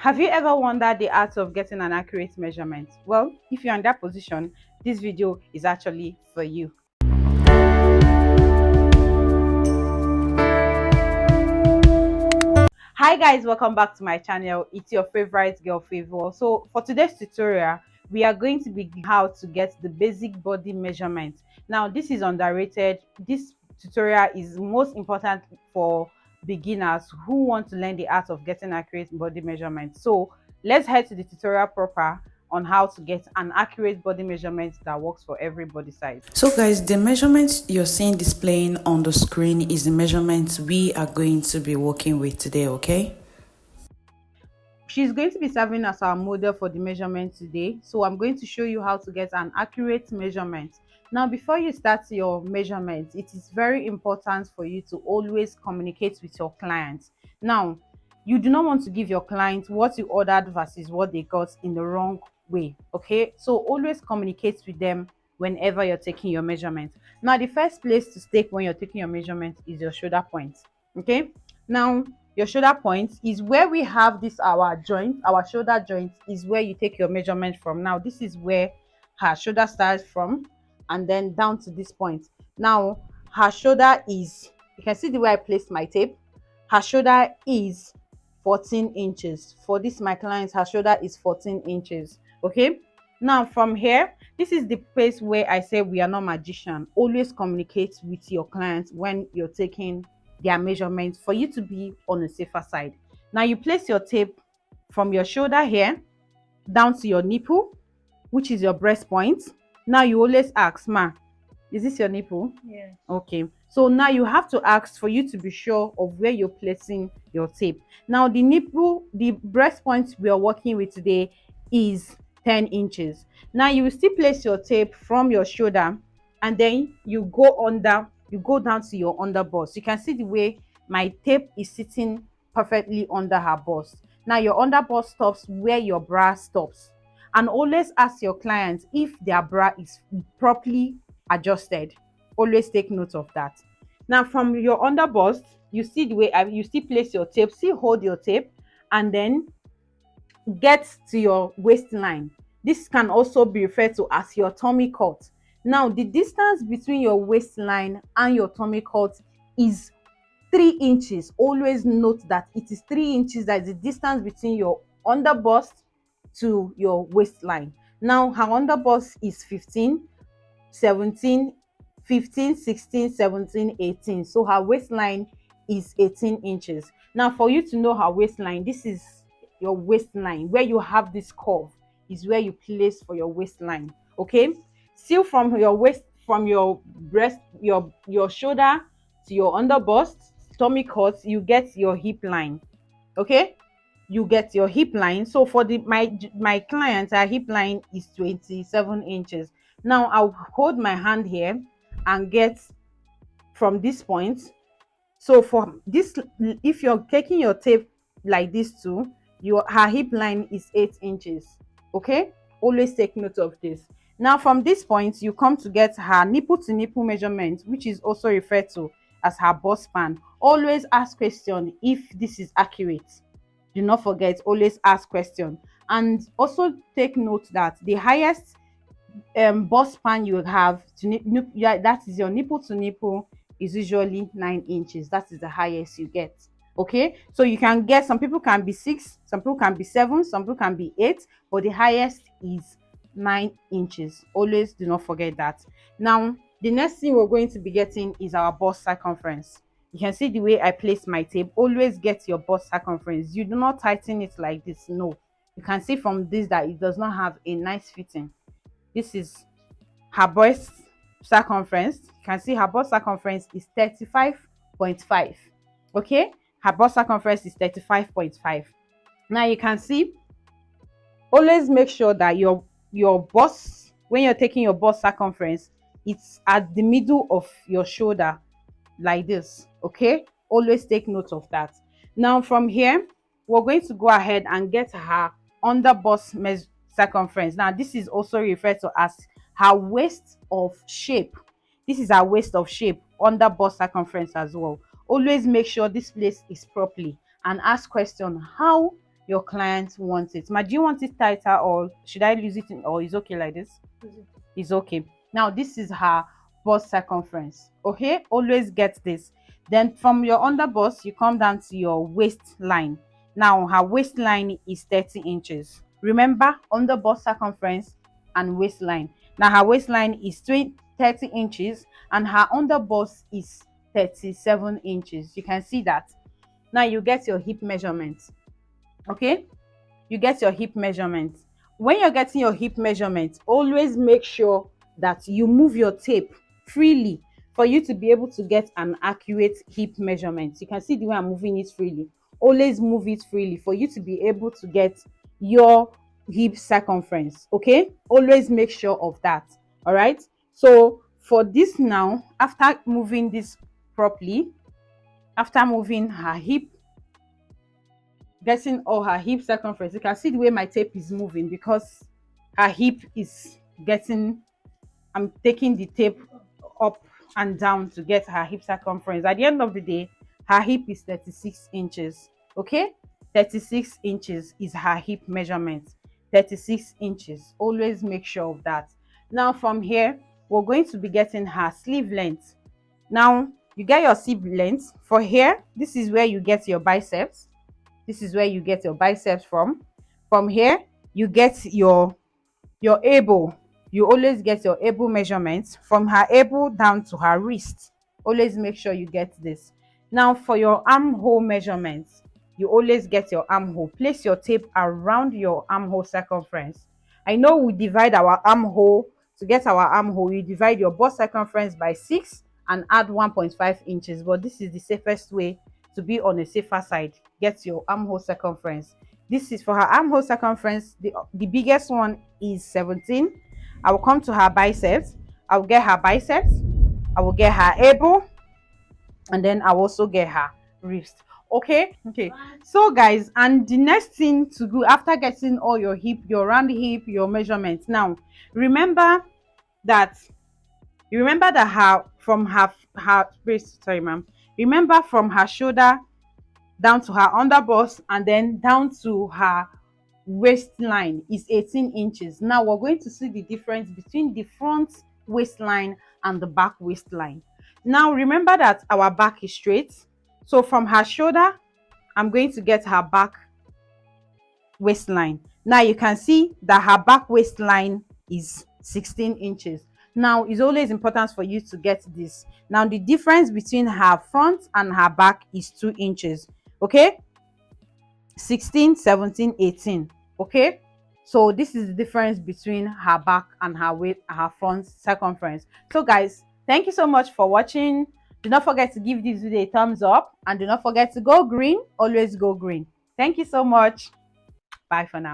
Have you ever wondered the art of getting an accurate measurement? Well, if you're in that position, this video is actually for you. Hi guys, welcome back to my channel. It's your favorite girl Favor. So for today's tutorial, we are going to be how to get the basic body measurement. Now this is underrated. This tutorial is most important for beginners who want to learn the art of getting accurate body measurement. So let's head to the tutorial proper on how to get an accurate body measurement that works for every body size. So guys, the measurement you're seeing displaying on the screen is the measurements we are going to be working with today, okay? She's going to be serving as our model for the measurement today. So I'm going to show you how to get an accurate measurement. Now, before you start your measurement, it is very important for you to always communicate with your clients. Now, you do not want to give your client what you ordered versus what they got in the wrong way, okay? So always communicate with them whenever you're taking your measurement. Now, the first place to stake when you're taking your measurement is your shoulder point, okay? Now, your shoulder point is where we have this our joint. Our shoulder joint is where you take your measurement from. Now this is where her shoulder starts from, and then down to this point. Now her shoulder is, you can see the way I placed my tape. Her shoulder is 14 inches. For this my client, her shoulder is 14 inches. Okay, now from here, this is the place where I say we are not magician. Always communicate with your clients when you're taking their measurements for you to be on the safer side. Now you place your tape from your shoulder here down to your nipple, which is your breast point. Now you always ask, ma, is this your nipple? Yeah. Okay, so now you have to ask for you to be sure of where you're placing your tape. Now the nipple, the breast point we are working with today is 10 inches. Now you will still place your tape from your shoulder, and then you go under, you go down to your under bust. You can see the way my tape is sitting perfectly under her bust. Now your under bust stops where your bra stops, and always ask your clients if their bra is properly adjusted. Always take note of that. Now from your under bust, you see the way you still place your tape, still hold your tape, and then get to your waistline. This can also be referred to as your tummy cut. Now the distance between your waistline and your tummy cut is 3 inches. Always note that it is 3 inches. That is the distance between your under bust to your waistline. Now her under bust is 15, 17, 15, 16, 17, 18. So her waistline is 18 inches. Now for you to know her waistline, this is your waistline. Where you have this curve is where you place for your waistline. Okay, still from your waist, from your breast, your shoulder to your under bust, tummy cut, you get your hip line. Okay, you get your hip line. So for the my client, her hip line is 27 inches. Now I'll hold my hand here and get from this point. So for this, if you're taking your tape like this too, your her hip line is 8 inches. Okay, always take note of this. Now from this point, you come to get her nipple to nipple measurement, which is also referred to as her bust span. Always ask question if this is accurate. Do not forget, always ask question. And also take note that the highest bust span you have to yeah, that is your nipple to nipple, is usually 9 inches. That is the highest you get. Okay, so you can get, some people can be 6, some people can be 7, some people can be 8, but the highest is 9 inches. Always do not forget that. Now the next thing we're going to be getting is our bust circumference. You can see the way I place my tape. Always get your bust circumference. You do not tighten it like this. No, you can see from this that it does not have a nice fitting. This is her bust circumference. You can see her bust circumference is 35.5. Okay, her bust circumference is 35.5. Now you can see, always make sure that your bust, when you're taking your bust circumference, it's at the middle of your shoulder like this. Okay, always take note of that. Now from here, we're going to go ahead and get her under bust circumference. Now this is also referred to as her waist of shape. This is her waist of shape, under bust circumference as well. Always make sure this place is properly, and ask question how your client wants it. Ma, do you want it tighter, or should I lose it in, or is okay like this? It's okay. Now this is her bust circumference. Okay, always get this. Then from your under bust, you come down to your waistline. Now her waistline is 30 inches. Remember, under bust circumference and waistline. Now her waistline is 30 inches and her under bust is 37 inches. You can see that. Now you get your hip measurement. Okay, you get your hip measurement. When you're getting your hip measurement, always make sure that you move your tape freely for you to be able to get an accurate hip measurement. You can see the way I'm moving it freely. Always move it freely for you to be able to get your hip circumference. Okay, always make sure of that. All right, so for this now, after moving this properly, after moving her hip, getting all her hip circumference, you can see the way my tape is moving because her hip is getting, I'm taking the tape up and down to get her hip circumference. At the end of the day, her hip is 36 inches. Okay, 36 inches is her hip measurement. 36 inches, always make sure of that. Now from here, we're going to be getting her sleeve length. Now you get your sleeve length. For here, this is where you get your biceps. This is where you get your biceps from. From here, you get your elbow. You always get your elbow measurements from her elbow down to her wrist. Always make sure you get this. Now for your armhole measurements, you always get your armhole. Place your tape around your armhole circumference. I know we divide our armhole. To get our armhole, you divide your bust circumference by 6 and add 1.5 inches, but this is the safest way to be on a safer side. Get your armhole circumference. This is for her armhole circumference. The biggest one is 17. I will come to her biceps. I will get her biceps. I will get her elbow, and then I will also get her wrist. Okay, so guys, and the next thing to do after getting all your hip, your round hip, your measurements, now remember that her from her waist, sorry ma'am, remember from her shoulder down to her under bust and then down to her waistline is 18 inches. Now we're going to see the difference between the front waistline and the back waistline. Now remember that our back is straight, so from her shoulder I'm going to get her back waistline. Now you can see that her back waistline is 16 inches. Now it's always important for you to get this. Now the difference between her front and her back is 2 inches. Okay, 16, 17, 18. Okay, so this is the difference between her back and her front circumference. So guys, thank you so much for watching. Do not forget to give this video a thumbs up and do not forget to go green. Always go green. Thank you so much. Bye for now.